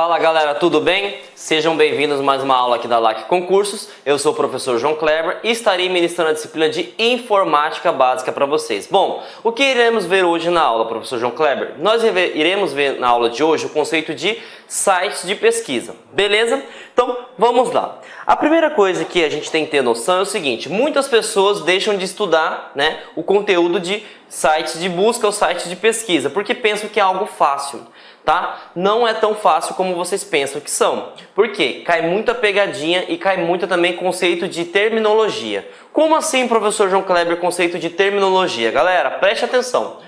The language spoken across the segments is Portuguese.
Fala galera, tudo bem? Sejam bem-vindos a mais uma aula aqui da LAC Concursos. Eu sou o professor João Kleber e estarei ministrando a disciplina de Informática Básica para vocês. Bom, o que iremos ver hoje na aula, professor João Kleber? Nós iremos ver na aula de hoje o conceito de sites de pesquisa, beleza? Então, vamos lá. A primeira coisa que a gente tem que ter noção é o seguinte: muitas pessoas deixam de estudar, o conteúdo de sites de busca ou sites de pesquisa, porque pensam que é algo fácil. Tá? Não é tão fácil como vocês pensam que são. Por quê? Cai muita pegadinha e cai muito também conceito de terminologia. Como assim, professor João Kleber, conceito de terminologia? Galera, preste atenção.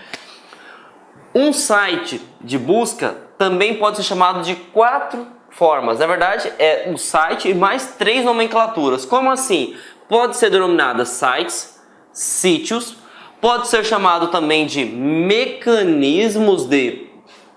Um site de busca também pode ser chamado de 4 formas. Na verdade, é um site e mais 3 nomenclaturas. Como assim? Pode ser denominada sites, sítios, pode ser chamado também de mecanismos de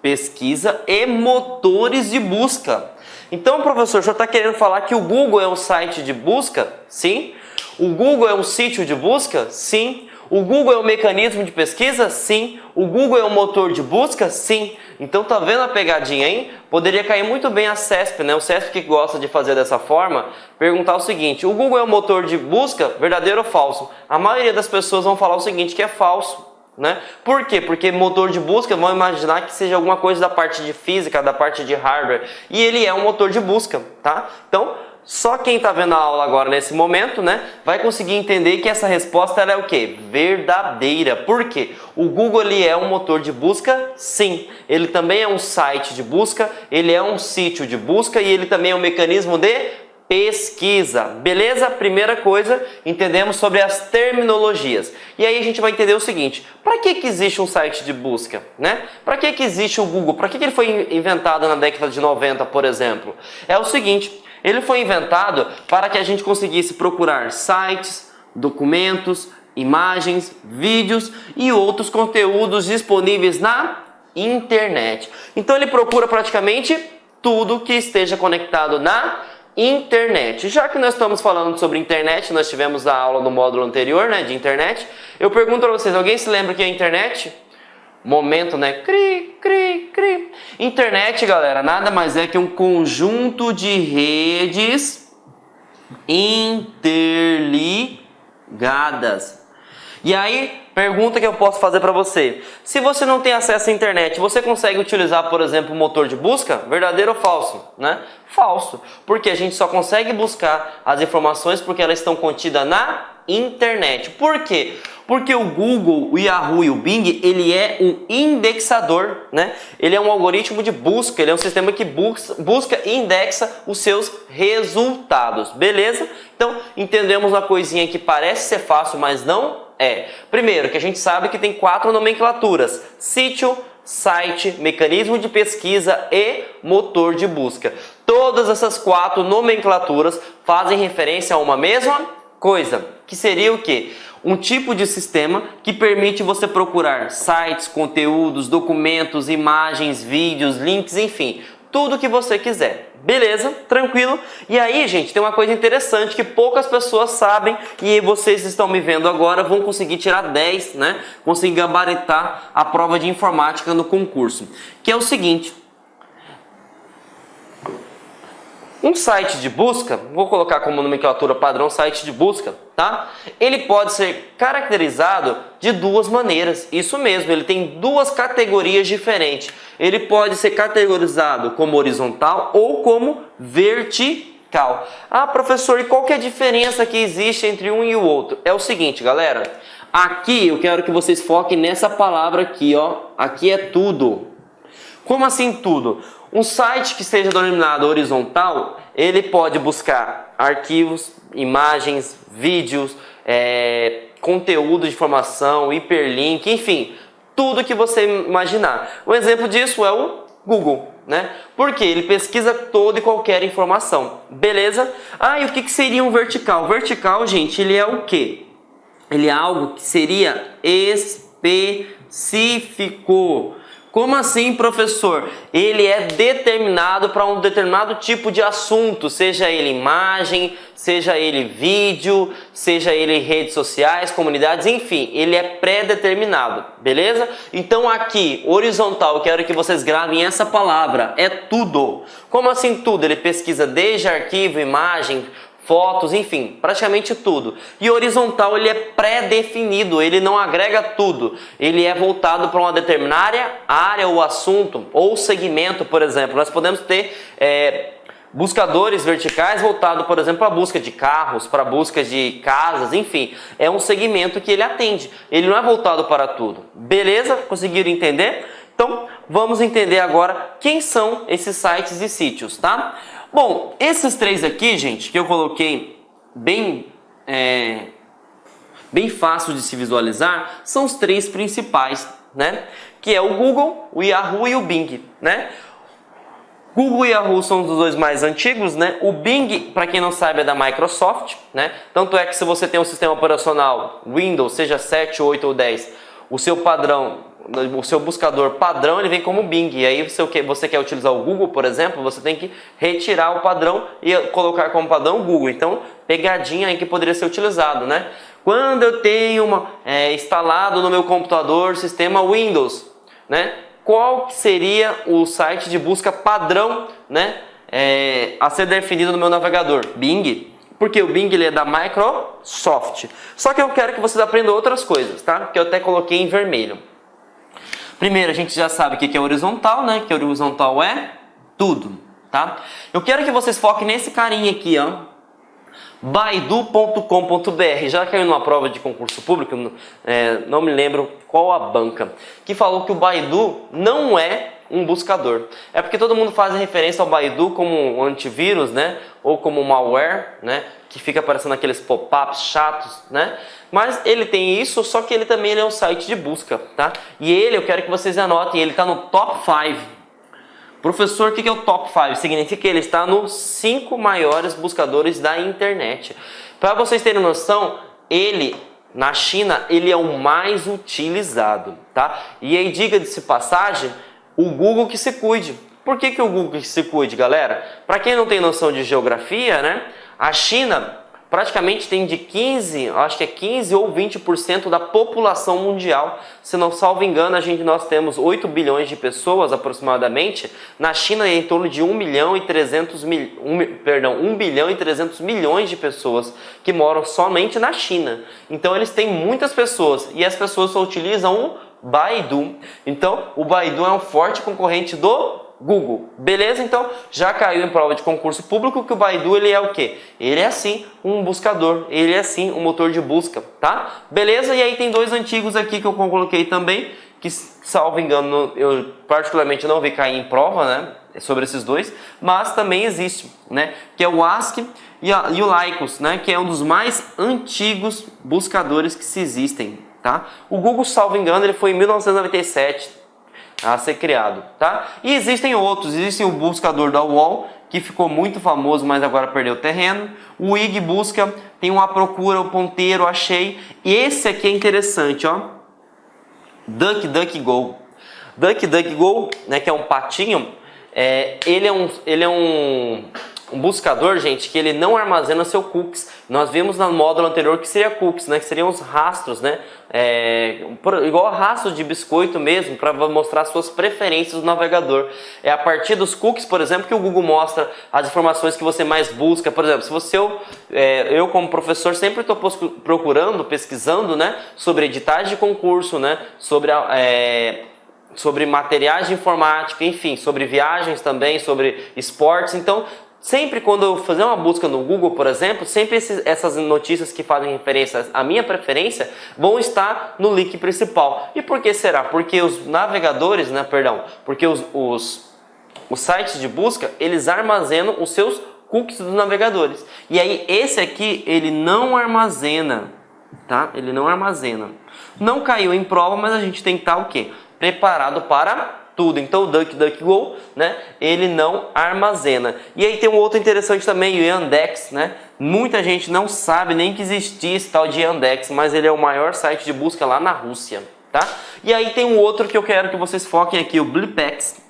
pesquisa e motores de busca. Então, professor, o senhor está querendo falar que o Google é um site de busca? Sim. O Google é um sítio de busca? Sim. O Google é um mecanismo de pesquisa? Sim. O Google é um motor de busca? Sim. Então, tá vendo a pegadinha aí? Poderia cair muito bem a CESP, O CESP, que gosta de fazer dessa forma, perguntar o seguinte: o Google é um motor de busca? Verdadeiro ou falso? A maioria das pessoas vão falar o seguinte, que é falso. Por quê? Porque motor de busca, vão imaginar que seja alguma coisa da parte de física, da parte de hardware, e ele é um motor de busca, tá? Então, só quem está vendo a aula agora nesse momento, vai conseguir entender que essa resposta ela é o quê? Verdadeira. Por quê? O Google ele é um motor de busca? Sim. Ele também é um site de busca, ele é um sítio de busca e ele também é um mecanismo de pesquisa, beleza? Primeira coisa, entendemos sobre as terminologias. E aí a gente vai entender o seguinte: para que existe um site de busca, Para que existe o Google? Para que ele foi inventado na década de 90, por exemplo? É o seguinte: ele foi inventado para que a gente conseguisse procurar sites, documentos, imagens, vídeos e outros conteúdos disponíveis na internet. Então ele procura praticamente tudo que esteja conectado na internet. Já que nós estamos falando sobre internet, nós tivemos a aula no módulo anterior, de internet. Eu pergunto para vocês, alguém se lembra o que é internet? Momento, Cri, cri, cri. Internet, galera, nada mais é que um conjunto de redes interligadas. E aí, pergunta que eu posso fazer para você: se você não tem acesso à internet, você consegue utilizar, por exemplo, um motor de busca? Verdadeiro ou falso? Falso. Porque a gente só consegue buscar as informações porque elas estão contidas na internet. Por quê? Porque o Google, o Yahoo e o Bing, ele é um indexador, Ele é um algoritmo de busca, ele é um sistema que busca e indexa os seus resultados, beleza? Então, entendemos uma coisinha que parece ser fácil, mas não é. Primeiro, que a gente sabe que tem 4 nomenclaturas: sítio, site, mecanismo de pesquisa e motor de busca. Todas essas 4 nomenclaturas fazem referência a uma mesma coisa, que seria o quê? Um tipo de sistema que permite você procurar sites, conteúdos, documentos, imagens, vídeos, links, enfim, tudo que você quiser. Beleza? Tranquilo? E aí, gente, tem uma coisa interessante que poucas pessoas sabem e vocês estão me vendo agora vão conseguir tirar 10, Conseguir gabaritar a prova de informática no concurso. Que é o seguinte: um site de busca, vou colocar como nomenclatura padrão site de busca, tá? Ele pode ser caracterizado de 2 maneiras. Isso mesmo, ele tem 2 categorias diferentes. Ele pode ser categorizado como horizontal ou como vertical. Ah, professor, e qual que é a diferença que existe entre um e o outro? É o seguinte, galera. Aqui eu quero que vocês foquem nessa palavra aqui, ó. Aqui é tudo. Como assim tudo? Um site que seja denominado horizontal, ele pode buscar arquivos, imagens, vídeos, conteúdo de informação, hiperlink, enfim, tudo que você imaginar. Um exemplo disso é o Google, Porque ele pesquisa toda e qualquer informação, beleza? Ah, e o que seria um vertical? Vertical, gente, ele é o quê? Ele é algo que seria específico. Como assim, professor? Ele é determinado para um determinado tipo de assunto, seja ele imagem, seja ele vídeo, seja ele redes sociais, comunidades, enfim, ele é pré-determinado, beleza? Então aqui, horizontal, eu quero que vocês gravem essa palavra, é tudo. Como assim tudo? Ele pesquisa desde arquivo, imagem, fotos, enfim, praticamente tudo. E horizontal ele é pré-definido, ele não agrega tudo. Ele é voltado para uma determinada área ou assunto ou segmento, por exemplo. Nós podemos ter buscadores verticais voltados, por exemplo, para a busca de carros, para a busca de casas, enfim. É um segmento que ele atende. Ele não é voltado para tudo. Beleza? Conseguiram entender? Então, vamos entender agora quem são esses sites e sítios, tá? Bom, esses três aqui, gente, que eu coloquei bem fácil de se visualizar, são os três principais, né? Que é o Google, o Yahoo e o Bing, né? Google e Yahoo são os dois mais antigos, né? O Bing, para quem não sabe, é da Microsoft, né? Tanto é que se você tem um sistema operacional Windows, seja 7, 8 ou 10, o seu padrão, o seu buscador padrão, ele vem como Bing. E aí você quer utilizar o Google, por exemplo, você tem que retirar o padrão e colocar como padrão Google. Então, pegadinha aí que poderia ser utilizado, né? Quando eu tenho instalado no meu computador sistema Windows, né? Qual seria o site de busca padrão, né? A ser definido no meu navegador? Bing. Porque o Bing ele é da Microsoft. Só que eu quero que vocês aprendam outras coisas, tá? Que eu até coloquei em vermelho. Primeiro, a gente já sabe o que é horizontal, né? Que horizontal é tudo, tá? Eu quero que vocês foquem nesse carinha aqui, ó. Baidu.com.br. Já caiu numa prova de concurso público, não me lembro qual a banca, que falou que o Baidu não é um buscador. É porque todo mundo faz referência ao Baidu como um antivírus, né? Ou como um malware, né? Que fica aparecendo aqueles pop-ups chatos, né? Mas ele tem isso, só que ele também é um site de busca, tá? E eu quero que vocês anotem, ele está no top 5. Professor, o que é o top 5? Significa que ele está nos 5 maiores buscadores da internet. Para vocês terem noção, na China, ele é o mais utilizado, tá? E aí, diga-se passagem, o Google que se cuide. Por que o Google que se cuide, galera? Para quem não tem noção de geografia, né? A China praticamente tem de 15, acho que é 15 ou 20% da população mundial. Se não salvo engano, nós temos 8 bilhões de pessoas aproximadamente. Na China é em torno de 1 bilhão e 300 milhões de pessoas que moram somente na China. Então eles têm muitas pessoas e as pessoas só utilizam o Baidu. Então o Baidu é um forte concorrente do Google, beleza? Então já caiu em prova de concurso público que o Baidu ele é o quê? Ele é sim um buscador, ele é sim um motor de busca, tá? Beleza? E aí tem dois antigos aqui que eu coloquei também, que salvo engano eu particularmente não vi cair em prova, né? Sobre esses dois, mas também existe, né? Que é o Ask e o Lycos, né? Que é um dos mais antigos buscadores que se existem, tá? O Google, salvo engano, ele foi em 1997 a ser criado, tá? E existem outros, existe o buscador da UOL, que ficou muito famoso, mas agora perdeu terreno. O IG Busca, tem uma procura, o ponteiro, achei. E esse aqui é interessante, ó. DuckDuckGo. DuckDuckGo, né, que é um patinho, ele é um buscador, gente, que ele não armazena seu cookies. Nós vimos no módulo anterior que seria cookies, né? Que seriam os rastros, né? Igual rastro de biscoito mesmo, para mostrar suas preferências do navegador. É a partir dos cookies, por exemplo, que o Google mostra as informações que você mais busca. Por exemplo, se eu como professor sempre estou procurando, pesquisando, né? Sobre editais de concurso, né? Sobre materiais de informática, enfim, sobre viagens também, sobre esportes. Então, sempre quando eu fazer uma busca no Google, por exemplo, sempre essas notícias que fazem referência à minha preferência vão estar no link principal. E por que será? Porque os navegadores, né, porque os sites de busca, eles armazenam os seus cookies dos navegadores. E aí esse aqui, ele não armazena, tá? Ele não armazena. Não caiu em prova, mas a gente tem que estar o quê? Preparado para tudo. Então o DuckDuckGo, né, ele não armazena. E aí tem um outro interessante também, o Yandex, né? Muita gente não sabe nem que existia esse tal de Yandex, mas ele é o maior site de busca lá na Rússia, tá? E aí tem um outro que eu quero que vocês foquem aqui, o blipex.org.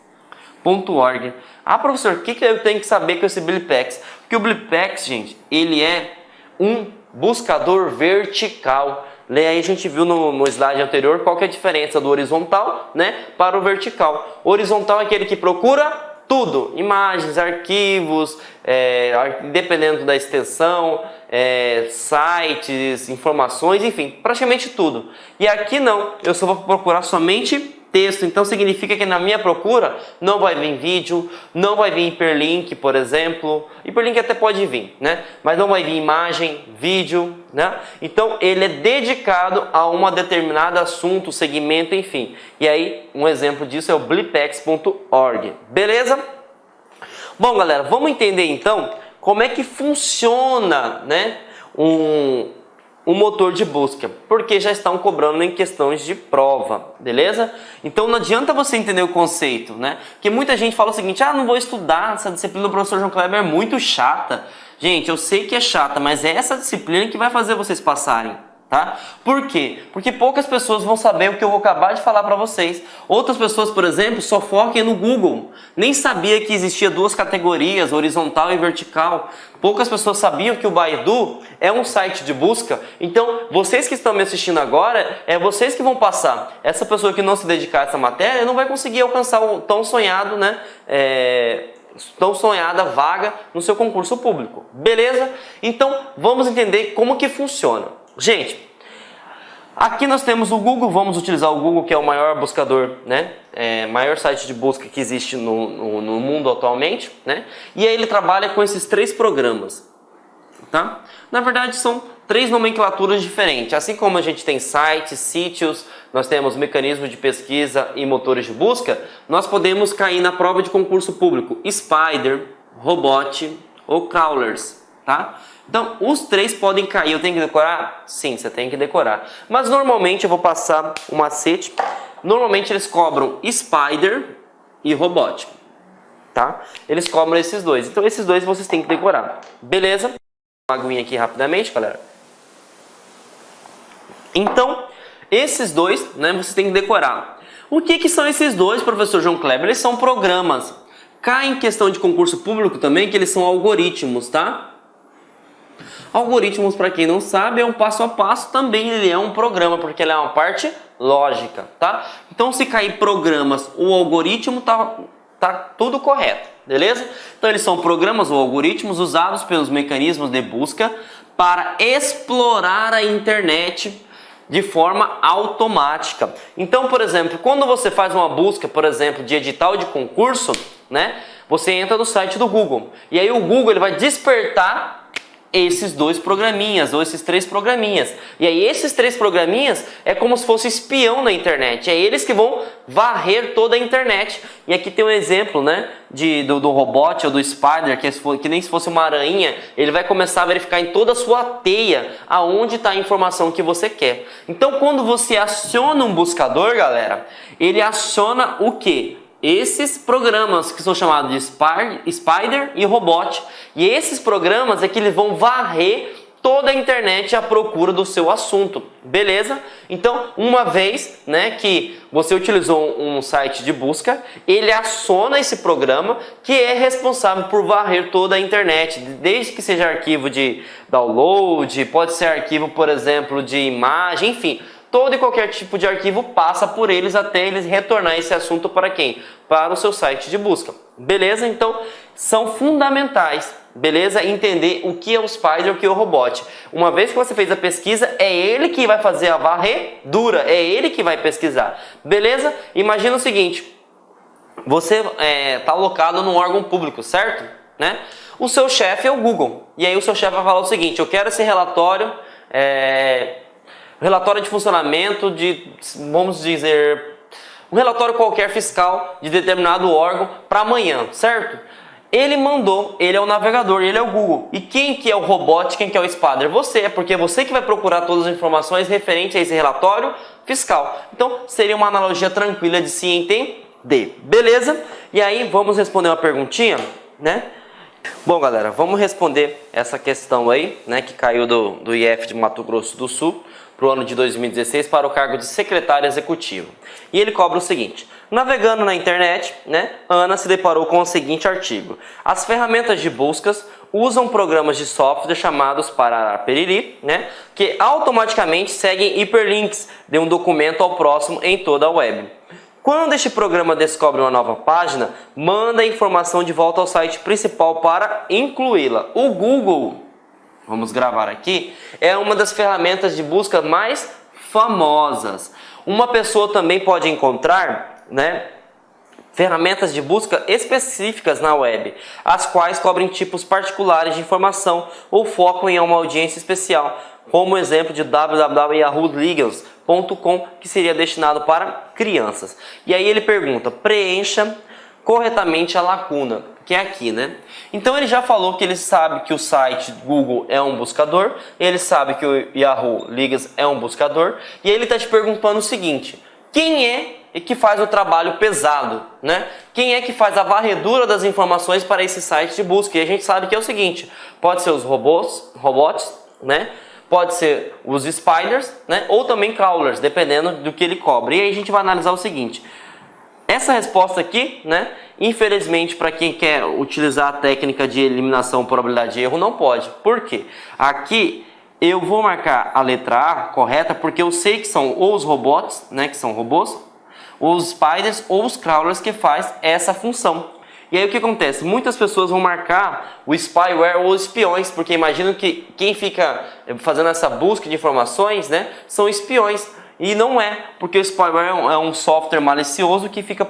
Ah, professor, o que eu tenho que saber com esse Blipex? Porque o Blipex, gente, ele é um buscador vertical. Aí a gente viu no slide anterior qual que é a diferença do horizontal, né, para o vertical. O horizontal é aquele que procura tudo, imagens, arquivos, dependendo da extensão, sites, informações, enfim, praticamente tudo. E aqui não, eu só vou procurar somente texto, então significa que na minha procura não vai vir vídeo, não vai vir hiperlink, por exemplo. Hiperlink até pode vir, né? Mas não vai vir imagem, vídeo, né? Então ele é dedicado a um determinado assunto, segmento, enfim. E aí um exemplo disso é o blipex.org, beleza? Bom, galera, vamos entender então como é que funciona, né, um motor de busca, porque já estão cobrando em questões de prova, beleza? Então não adianta você entender o conceito, né? Porque muita gente fala o seguinte: ah, não vou estudar, essa disciplina do professor João Kleber é muito chata. Gente, eu sei que é chata, mas é essa disciplina que vai fazer vocês passarem, tá? Por quê? Porque poucas pessoas vão saber o que eu vou acabar de falar para vocês. Outras pessoas, por exemplo, só focam no Google. Nem sabia que existia duas categorias, horizontal e vertical. Poucas pessoas sabiam que o Baidu é um site de busca. Então, vocês que estão me assistindo agora, é vocês que vão passar. Essa pessoa que não se dedicar a essa matéria não vai conseguir alcançar o tão sonhado, né? Tão sonhada vaga no seu concurso público. Beleza? Então, vamos entender como que funciona. Gente, aqui nós temos o Google, vamos utilizar o Google, que é o maior buscador, né? Maior site de busca que existe no mundo atualmente, né? E aí ele trabalha com esses três programas, tá? Na verdade são três nomenclaturas diferentes. Assim como a gente tem sites, sítios, nós temos mecanismos de pesquisa e motores de busca, nós podemos cair na prova de concurso público Spider, Robot ou Crawlers, tá? Então, os três podem cair. Eu tenho que decorar? Sim, você tem que decorar. Mas normalmente eu vou passar um macete. Normalmente eles cobram Spider e Robot, tá? Eles cobram esses dois. Então, esses dois vocês têm que decorar. Beleza? Uma aguinha aqui rapidamente, galera. Então, esses dois, né, vocês têm que decorar. O que são esses dois, professor João Kleber? Eles são programas. Cai em questão de concurso público também que eles são algoritmos, tá? Algoritmos, para quem não sabe, é um passo a passo, também ele é um programa, porque ele é uma parte lógica, tá? Então, se cair programas ou algoritmo, tá tudo correto, beleza? Então, eles são programas ou algoritmos usados pelos mecanismos de busca para explorar a internet de forma automática. Então, por exemplo, quando você faz uma busca, por exemplo, de edital de concurso, né? Você entra no site do Google, e aí o Google ele vai despertar esses dois programinhas, ou esses três programinhas. E aí esses três programinhas é como se fosse espião na internet. É eles que vão varrer toda a internet. E aqui tem um exemplo, né, do Robot ou do Spider, que nem se fosse uma aranha. Ele vai começar a verificar em toda a sua teia aonde está a informação que você quer. Então, quando você aciona um buscador, galera, ele aciona o quê? Esses programas que são chamados de Spider e Robot. E esses programas é que eles vão varrer toda a internet à procura do seu assunto, beleza? Então, uma vez, né, que você utilizou um site de busca, ele aciona esse programa que é responsável por varrer toda a internet, desde que seja arquivo de download, pode ser arquivo, por exemplo, de imagem, enfim. Todo e qualquer tipo de arquivo passa por eles até eles retornar esse assunto para quem? Para o seu site de busca. Beleza? Então, são fundamentais, beleza? Entender o que é o Spider e o que é o Robot. Uma vez que você fez a pesquisa, é ele que vai fazer a varredura, é ele que vai pesquisar. Beleza? Imagina o seguinte, você está alocado num órgão público, certo? Né? O seu chefe é o Google. E aí o seu chefe vai falar o seguinte: eu quero esse relatório... relatório de funcionamento de, vamos dizer, um relatório qualquer fiscal de determinado órgão para amanhã, certo? Ele mandou, ele é o navegador, ele é o Google. E quem que é o Robot, quem que é o Spider? Você, porque é você que vai procurar todas as informações referentes a esse relatório fiscal. Então, seria uma analogia tranquila de se entender. Beleza? E aí, vamos responder uma perguntinha, né? Bom, galera, vamos responder essa questão aí, né, que caiu do IF de Mato Grosso do Sul para o ano de 2016 para o cargo de secretário executivo. E ele cobra o seguinte: navegando na internet, né, Ana se deparou com o seguinte artigo: as ferramentas de buscas usam programas de software chamados Parará-Periri, né, que automaticamente seguem hiperlinks de um documento ao próximo em toda a web. Quando este programa descobre uma nova página, manda a informação de volta ao site principal para incluí-la. O Google, vamos gravar aqui, é uma das ferramentas de busca mais famosas. Uma pessoa também pode encontrar, né, ferramentas de busca específicas na web, as quais cobrem tipos particulares de informação ou focam em uma audiência especial, como o exemplo de www.yahoolegals.com, que seria destinado para crianças. E aí ele pergunta: preencha corretamente a lacuna, que é aqui, né? Então ele já falou que ele sabe que o site Google é um buscador, ele sabe que o Yahoo Legals é um buscador, e aí ele está te perguntando o seguinte: quem é que faz o trabalho pesado, né? Quem é que faz a varredura das informações para esse site de busca? E a gente sabe que é o seguinte: pode ser os robots, né? Pode ser os spiders, né? Ou também crawlers, dependendo do que ele cobre. E aí a gente vai analisar o seguinte: essa resposta aqui, né, infelizmente, para quem quer utilizar a técnica de eliminação probabilidade de erro, não pode. Por quê? Aqui eu vou marcar a letra A correta porque eu sei que são ou os robots, né, que são robôs, ou os spiders ou os crawlers que faz essa função. E aí o que acontece? Muitas pessoas vão marcar o spyware ou os espiões, porque imaginam que quem fica fazendo essa busca de informações, né, são espiões. E não é, porque o spyware é um software malicioso que fica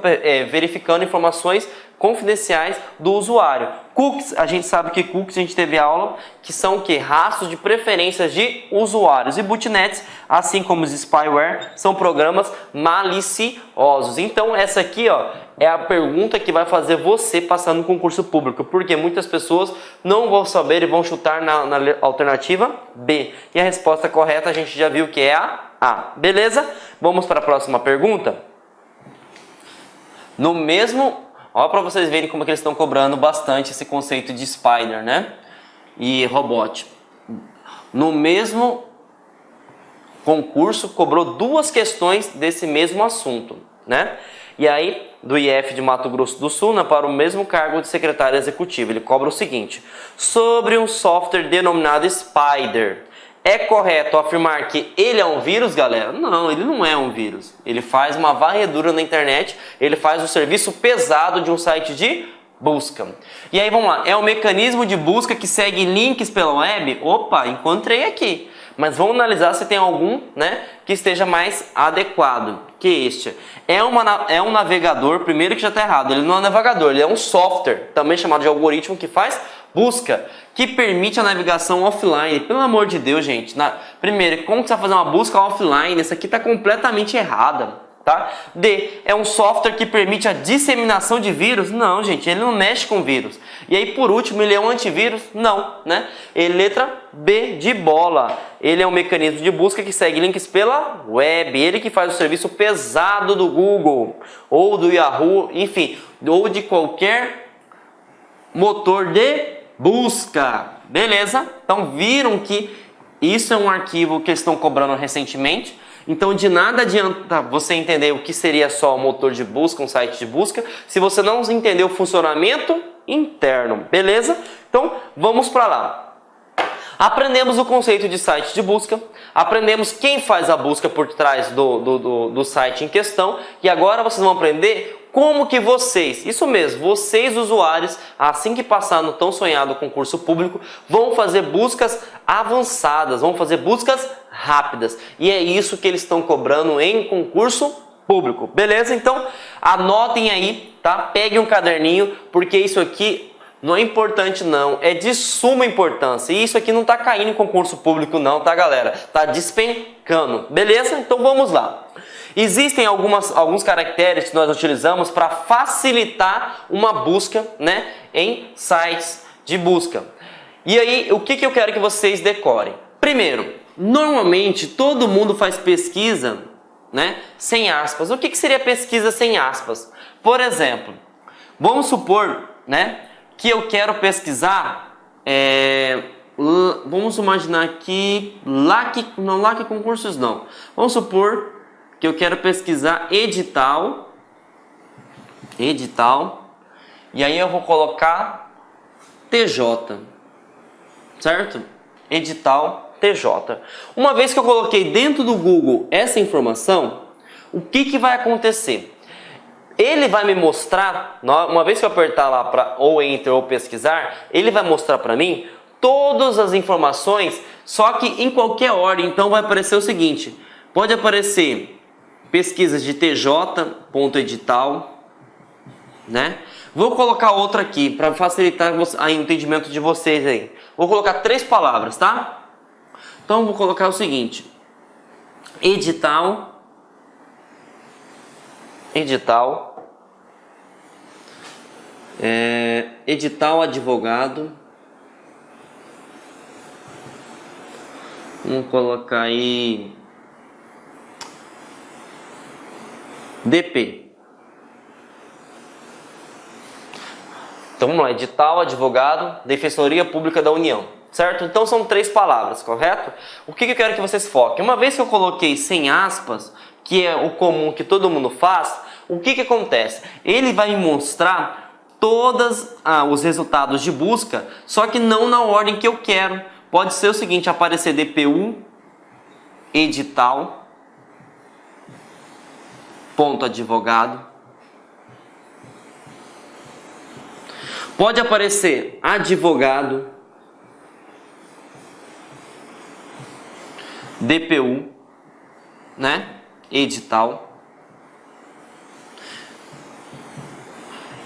verificando informações confidenciais do usuário. Cookies, a gente sabe que cookies, a gente teve aula, que são o quê? Rastros de preferências de usuários. E botnets, assim como os spyware, são programas maliciosos. Então essa aqui, ó, é a pergunta que vai fazer você passar no concurso público, porque muitas pessoas não vão saber e vão chutar na alternativa B. E a resposta correta a gente já viu que é a. Beleza? Vamos para a próxima pergunta. No mesmo... Olha para vocês verem como é que eles estão cobrando bastante esse conceito de spider, né? E robot. No mesmo concurso, cobrou duas questões desse mesmo assunto, né? E aí, do IF de Mato Grosso do Sul, né, para o mesmo cargo de secretário executivo, ele cobra o seguinte: sobre um software denominado Spider, é correto afirmar que ele é um vírus, galera? Não, ele não é um vírus. Ele faz uma varredura na internet, ele faz o serviço pesado de um site de busca. E aí, vamos lá, é um mecanismo de busca que segue links pela web? Opa, encontrei aqui. Mas vamos analisar se tem algum, né, que esteja mais adequado que este. É um navegador, primeiro que já está errado, ele não é um navegador, ele é um software, também chamado de algoritmo, que faz busca, que permite a navegação offline. Pelo amor de Deus, gente. Primeiro, como que você vai fazer uma busca offline? Essa aqui está completamente errada. Tá? D, é um software que permite a disseminação de vírus? Não, gente, ele não mexe com vírus. E aí, por último, ele é um antivírus? Não, né? Ele, letra B de bola. Ele é um mecanismo de busca que segue links pela web. Ele que faz o serviço pesado do Google, ou do Yahoo, enfim, ou de qualquer motor de busca. Beleza? Então, viram que isso é um arquivo que eles estão cobrando recentemente. Então de nada adianta você entender o que seria só um motor de busca, um site de busca, se você não entender o funcionamento interno, beleza? Então vamos para lá. Aprendemos o conceito de site de busca, aprendemos quem faz a busca por trás do site em questão, e agora vocês vão aprender como que vocês, isso mesmo, vocês usuários, assim que passar no tão sonhado concurso público, vão fazer buscas avançadas, vão fazer buscas rápidas. E é isso que eles estão cobrando em concurso público, beleza? Então anotem aí, tá? Peguem um caderninho, porque isso aqui não é importante não, é de suma importância. E isso aqui não tá caindo em concurso público não, tá, galera? Tá despencando, beleza? Então vamos lá. Existem alguns caracteres que nós utilizamos para facilitar uma busca, né, em sites de busca. E aí, o que eu quero que vocês decorem? Primeiro, normalmente todo mundo faz pesquisa, né, sem aspas. O que seria pesquisa sem aspas? Por exemplo, vamos supor, né, que eu quero pesquisar, vamos imaginar aqui, LAC concursos não. Vamos supor que eu quero pesquisar edital, e aí eu vou colocar TJ, certo? Edital TJ. Uma vez que eu coloquei dentro do Google essa informação, o que vai acontecer? Ele vai me mostrar, uma vez que eu apertar lá para ou Enter ou pesquisar, ele vai mostrar para mim todas as informações, só que em qualquer ordem. Então vai aparecer o seguinte, pode aparecer pesquisas de TJ.edital, né? Vou colocar outra aqui para facilitar o entendimento de vocês aí. Vou colocar 3 palavras, tá? Então vou colocar o seguinte: edital, edital advogado. Vamos colocar aí DP. Então vamos lá, edital, advogado, Defensoria Pública da União, certo? Então são 3 palavras, correto? O que eu quero que vocês foquem? Uma vez que eu coloquei sem aspas, que é o comum que todo mundo faz, o que acontece? Ele vai me mostrar todos os resultados de busca, só que não na ordem que eu quero. Pode ser o seguinte, aparecer DPU, edital, ponto advogado. Pode aparecer advogado, DPU, né? Edital.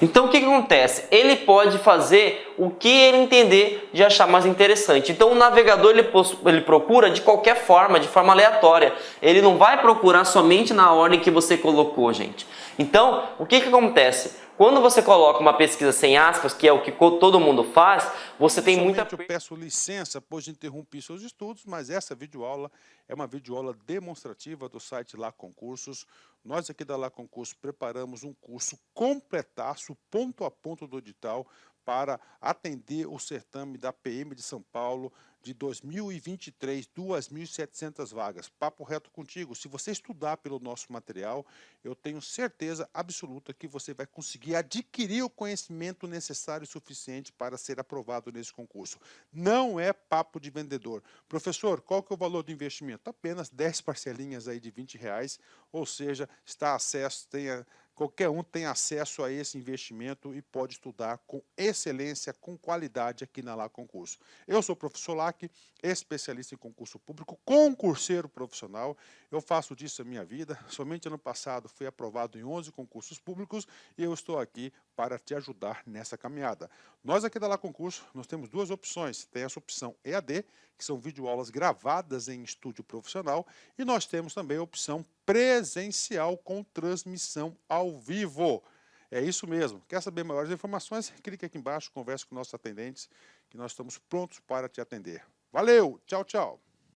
Então o que acontece? Ele pode fazer o que ele entender de achar mais interessante. Então o navegador ele procura de qualquer forma, de forma aleatória. Ele não vai procurar somente na ordem que você colocou, gente. Então o que acontece? Quando você coloca uma pesquisa sem aspas, que é o que todo mundo faz, você tem muita... Eu peço licença, pois interrompi seus estudos, mas essa videoaula é uma videoaula demonstrativa do site Lá Concursos. Nós aqui da Lá Concursos preparamos um curso completaço, ponto a ponto do edital, para atender o certame da PM de São Paulo de 2023, 2.700 vagas. Papo reto contigo, se você estudar pelo nosso material, eu tenho certeza absoluta que você vai conseguir adquirir o conhecimento necessário e suficiente para ser aprovado nesse concurso. Não é papo de vendedor. Professor, qual que é o valor do investimento? Apenas 10 parcelinhas aí de R$20, ou seja, qualquer um tem acesso a esse investimento e pode estudar com excelência, com qualidade aqui na Lá Concurso. Eu sou o professor Lac, especialista em concurso público, concurseiro profissional. Eu faço disso a minha vida. Somente ano passado fui aprovado em 11 concursos públicos e eu estou aqui para te ajudar nessa caminhada. Nós aqui da Lá Concurso, nós temos 2 opções. Tem essa opção EAD, que são videoaulas gravadas em estúdio profissional, e nós temos também a opção presencial com transmissão ao vivo. É isso mesmo. Quer saber maiores informações? Clique aqui embaixo, converse com nossos atendentes, que nós estamos prontos para te atender. Valeu! Tchau, tchau!